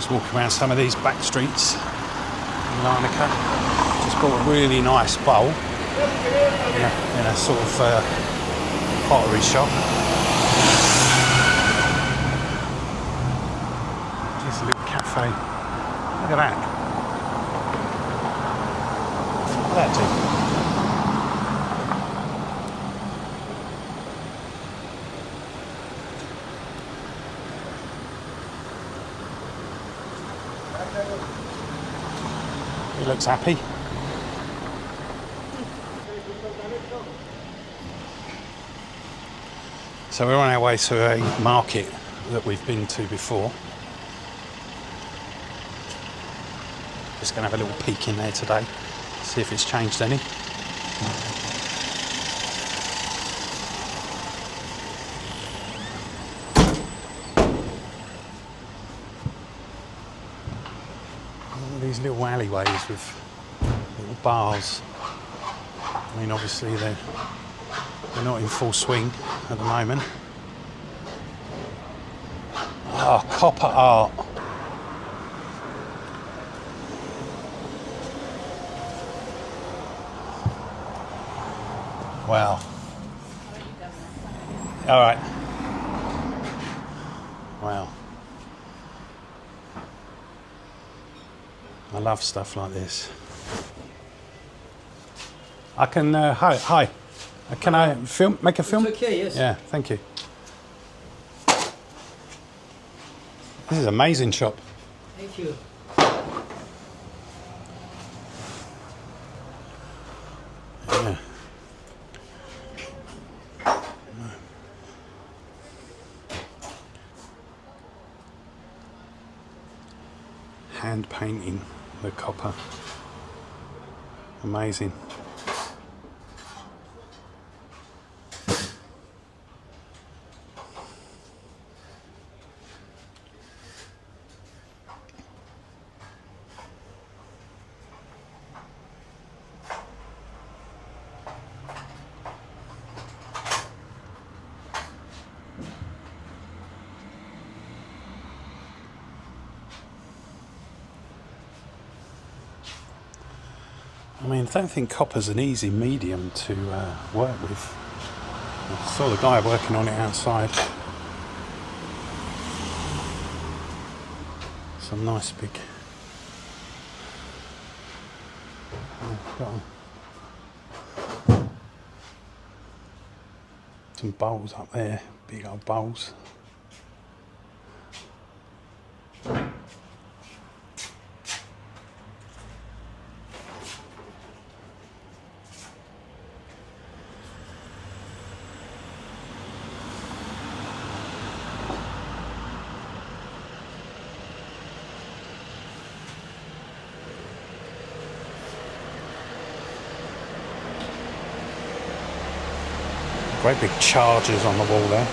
Just walking around some of these back streets in Larnaca. Just bought a really nice bowl in a sort of pottery shop. Just a little cafe. Look at that. Look at that, dude. He looks happy. So we're on our way to a market that we've been to before. Just going to have a little peek in there today, see if it's changed any. These little alleyways with little bars. I mean, obviously they're not in full swing at the moment. Oh, copper art. Wow. All right. Wow. I love stuff like this. I can, hi. Can I make a film? It's okay, yes. Yeah, thank you. This is an amazing shop. Thank you. Yeah. Hand painting the copper. Amazing. I mean, I don't think copper's an easy medium to work with. I saw the guy working on it outside. Some nice big... some bowls up there, big old bowls. Great big chargers on the wall there.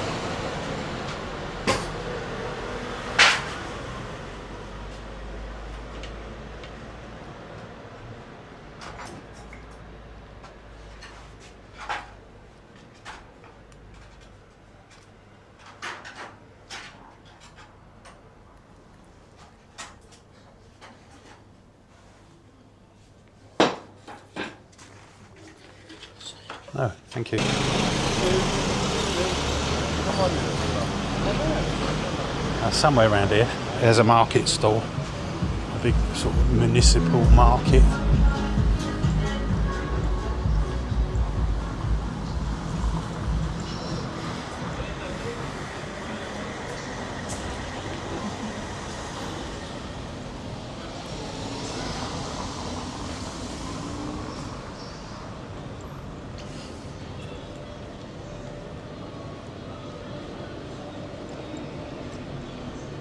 Oh, thank you. Somewhere around here, there's a market stall, a big sort of municipal market.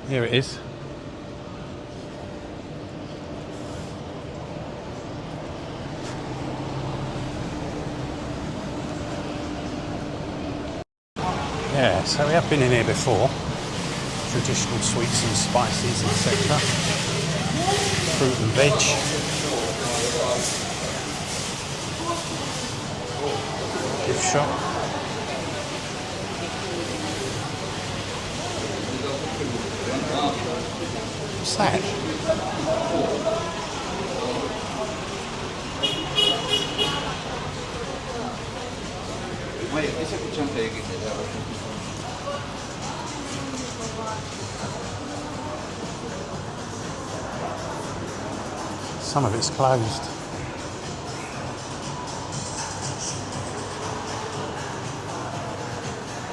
Here it is. Yeah, so we have been in here before. Traditional sweets and spices, etc. Fruit and veg. Gift shop. What's that? Some of it's closed.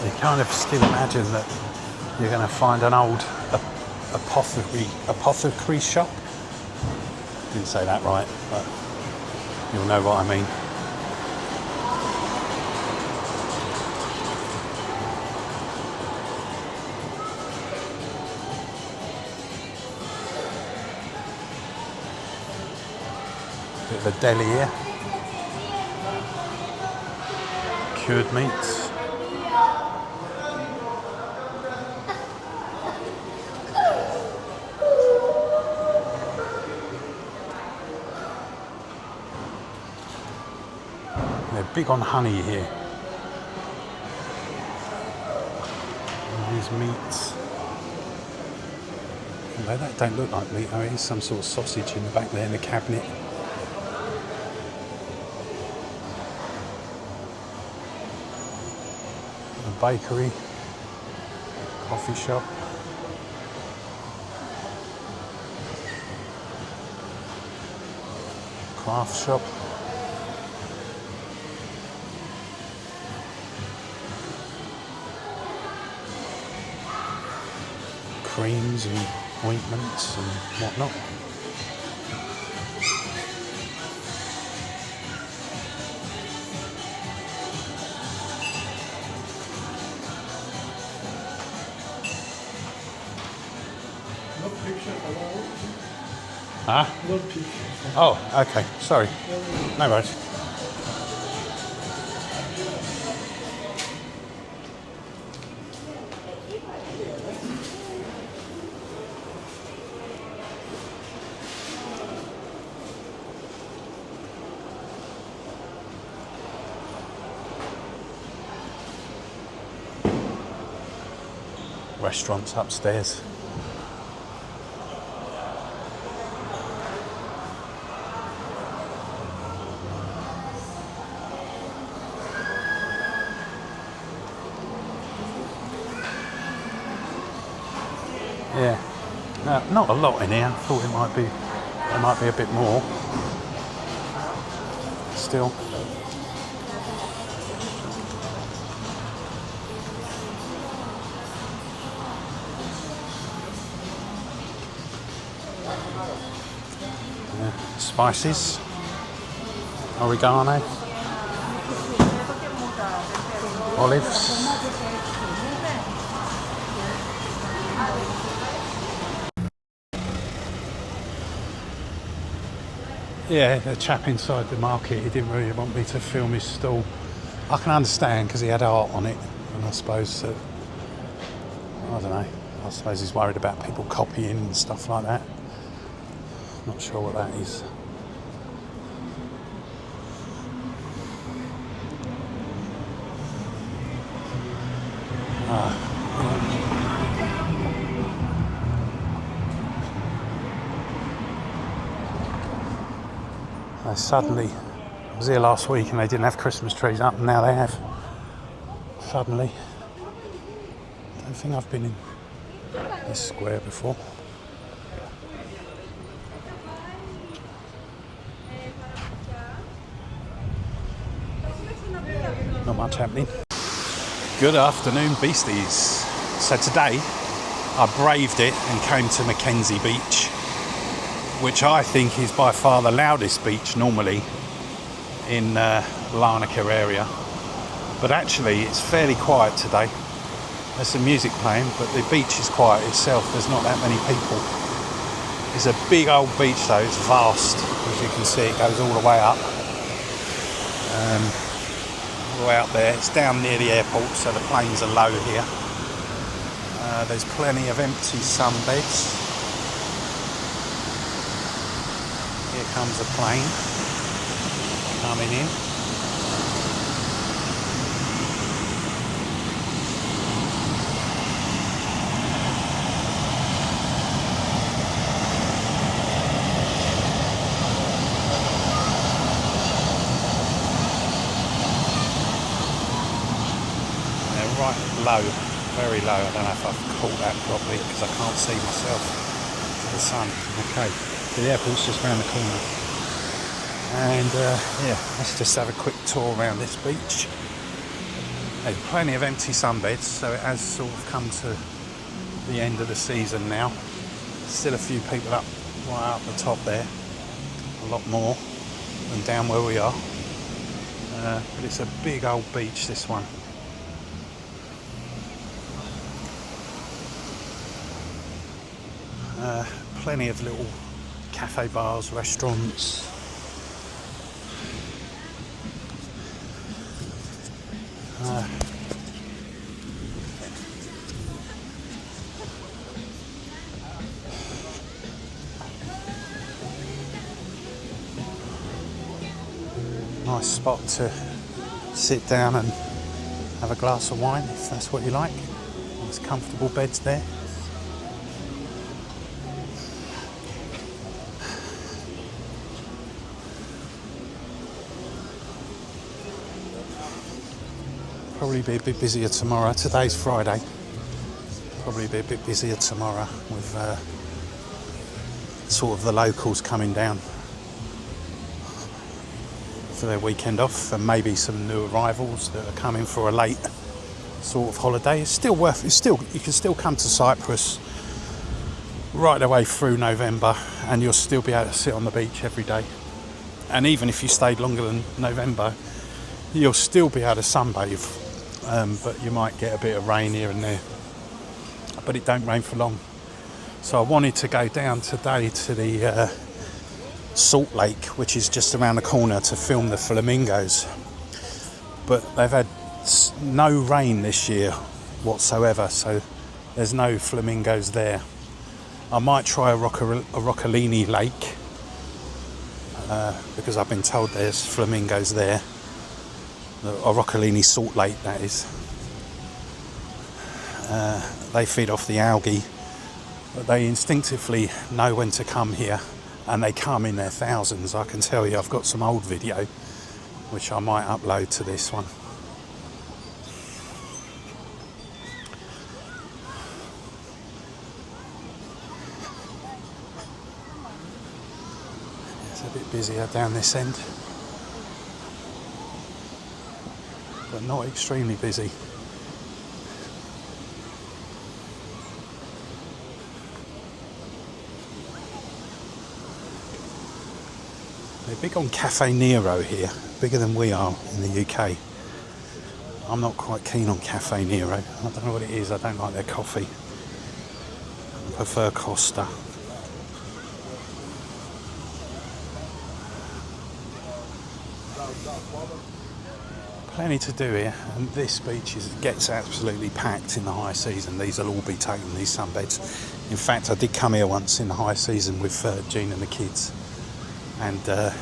You kind of still imagine that you're going to find an old apothecary shop. Didn't say that right, but you'll know what I mean. Bit of a deli here. Cured meats. They're big on honey here. And these meats. Although that don't look like meat, it is some sort of sausage in the back there in the cabinet. A bakery, coffee shop. Craft shop. Creams and ointments and whatnot. No picture allowed. Huh? No picture. Oh, okay. Sorry. No worries. Restaurants upstairs. Yeah, no, not a lot in here. I thought there might be a bit more. Still. Spices, oregano, olives. Yeah, the chap inside the market, he didn't really want me to film his stall. I can understand because he had art on it, and I suppose, I don't know, I suppose he's worried about people copying and stuff like that. Not sure what that is. Suddenly, I was here last week and they didn't have Christmas trees up, and now they have. Suddenly. I don't think I've been in this square before. Not much happening. Good afternoon, beasties. So today I braved it and came to Mackenzie Beach, which I think is by far the loudest beach normally in Larnaca area. But actually it's fairly quiet today. There's some music playing, but the beach is quiet itself. There's not that many people. It's a big old beach though, it's vast. As you can see, it goes all the way up. All the way up there. It's down near the airport, so the planes are low here. There's plenty of empty sunbeds. Here comes a plane coming in. low, very low. I don't know if I've caught that properly because I can't see myself to the sun. Okay, so the airport's just around the corner. And yeah, let's just have a quick tour around this beach. There's plenty of empty sunbeds, so it has sort of come to the end of the season now. Still a few people up right up the top there, a lot more than down where we are. But it's a big old beach, this one. Plenty of little cafe bars, restaurants. Nice spot to sit down and have a glass of wine if that's what you like. There's comfortable beds there. Probably be a bit busier tomorrow. Today's Friday. Probably be a bit busier tomorrow with sort of the locals coming down for their weekend off, and maybe some new arrivals that are coming for a late sort of holiday. It's still you can still come to Cyprus right the way through November and you'll still be able to sit on the beach every day. And even if you stayed longer than November, you'll still be able to sunbathe. But you might get a bit of rain here and there, but it don't rain for long. So I wanted to go down today to the Salt Lake, which is just around the corner, to film the flamingos, but they've had no rain this year whatsoever, so there's no flamingos there. I might try a Roccolini Lake because I've been told there's flamingos there. A Roccolini Salt Lake, that is. They feed off the algae, but they instinctively know when to come here, and they come in their thousands. I can tell you, I've got some old video which I might upload to this one. It's a bit busier down this end, but not extremely busy. They're big on Cafe Nero here, bigger than we are in the UK. I'm not quite keen on Cafe Nero. I don't know what it is, I don't like their coffee. I prefer Costa. Plenty to do here, and this beach gets absolutely packed in the high season. These will all be taken, these sunbeds. In fact, I did come here once in the high season with Jean and the kids, and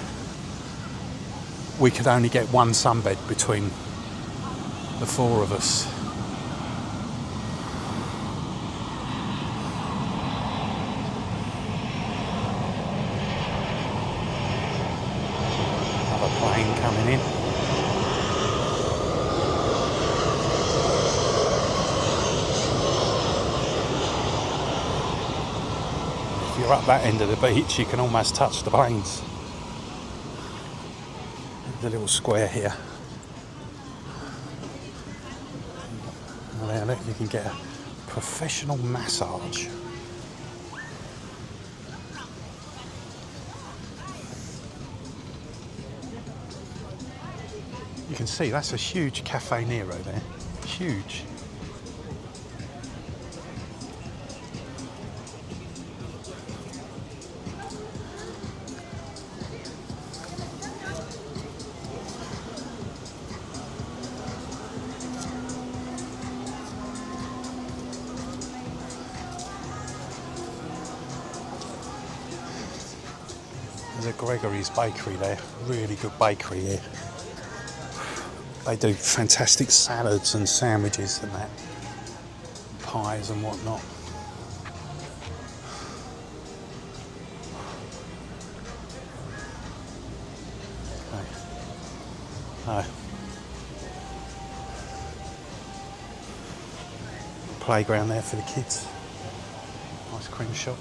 we could only get one sunbed between the four of us. Another plane coming in. If you're up that end of the beach, you can almost touch the planes. There's a little square here. Oh, there, look, you can get a professional massage. You can see that's a huge Cafe Nero there. Huge. There's a Gregory's bakery there, really good bakery here. They do fantastic salads and sandwiches and that, pies and whatnot. No. playground there for the kids. Ice cream shop.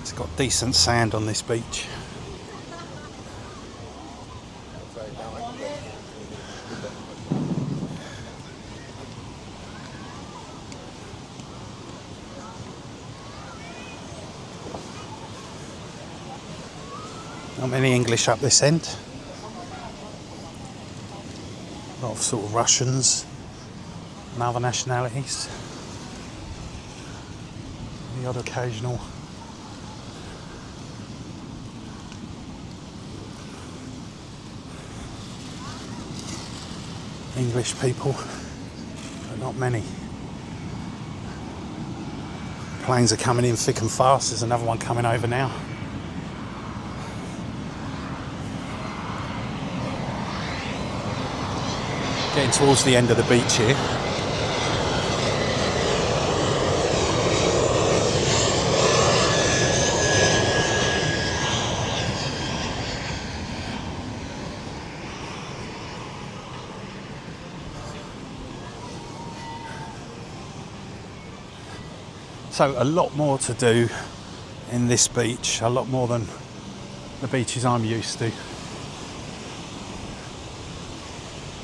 It's got decent sand on this beach. Not many English up this end. A lot of sort of Russians and other nationalities. The odd occasional English people, but not many. Planes are coming in thick and fast. There's another one coming over now. Getting towards the end of the beach here. So a lot more to do in this beach, a lot more than the beaches I'm used to.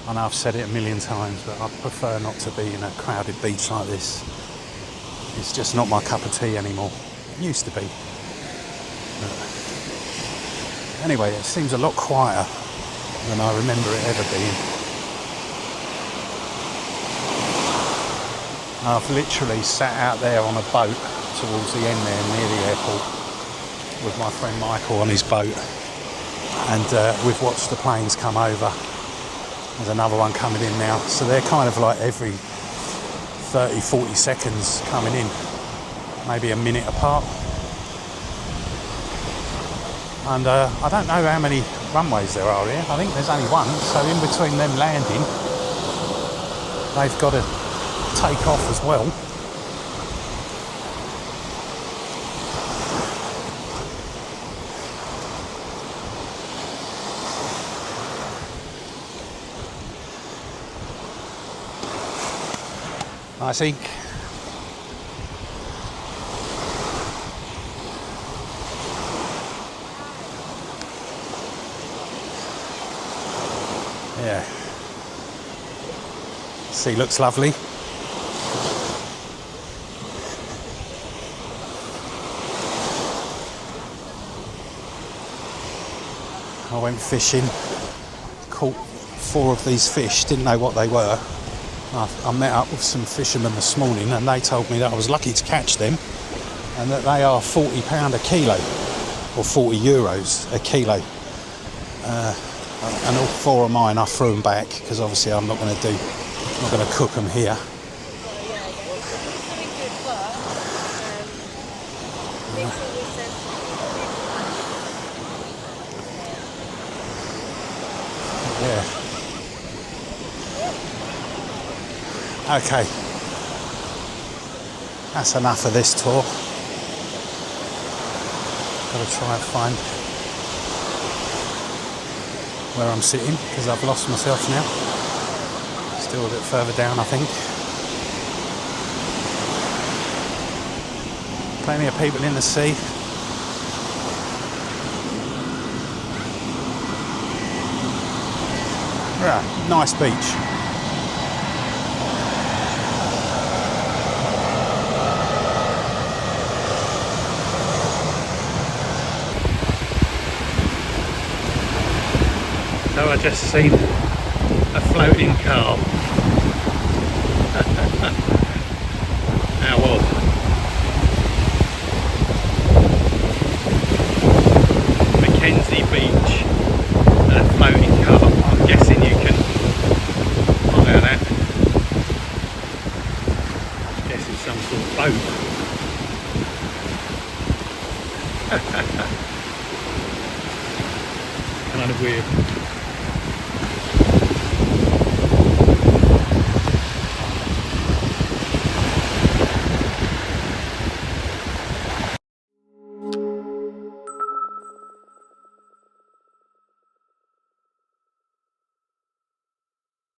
I know I've said it a million times, but I prefer not to be in a crowded beach like this. It's just not my cup of tea anymore. It used to be. But anyway, it seems a lot quieter than I remember it ever being. I've literally sat out there on a boat towards the end there near the airport with my friend Michael on his boat, and we've watched the planes come over. There's another one coming in now, so they're kind of like every 30-40 seconds coming in, maybe a minute apart. And I don't know how many runways there are here. I think there's only one, so in between them landing they've got to take off as well. I think yeah, sea looks lovely. I went fishing, caught 4 of these fish, didn't know what they were. I met up with some fishermen this morning and they told me that I was lucky to catch them and that they are £40 a kilo or €40 a kilo. And all 4 of mine I threw them back because obviously I'm not going to cook them here. Yeah. Okay, that's enough of this tour. Got to try and find where I'm sitting because I've lost myself now. Still a bit further down, I think. Plenty of people in the sea. Yeah, nice beach. So I just seen a floating car. How odd. Mackenzie Beach, a floating car. I'm guessing you can hire that. I guess it's some sort of boat. Kind of weird.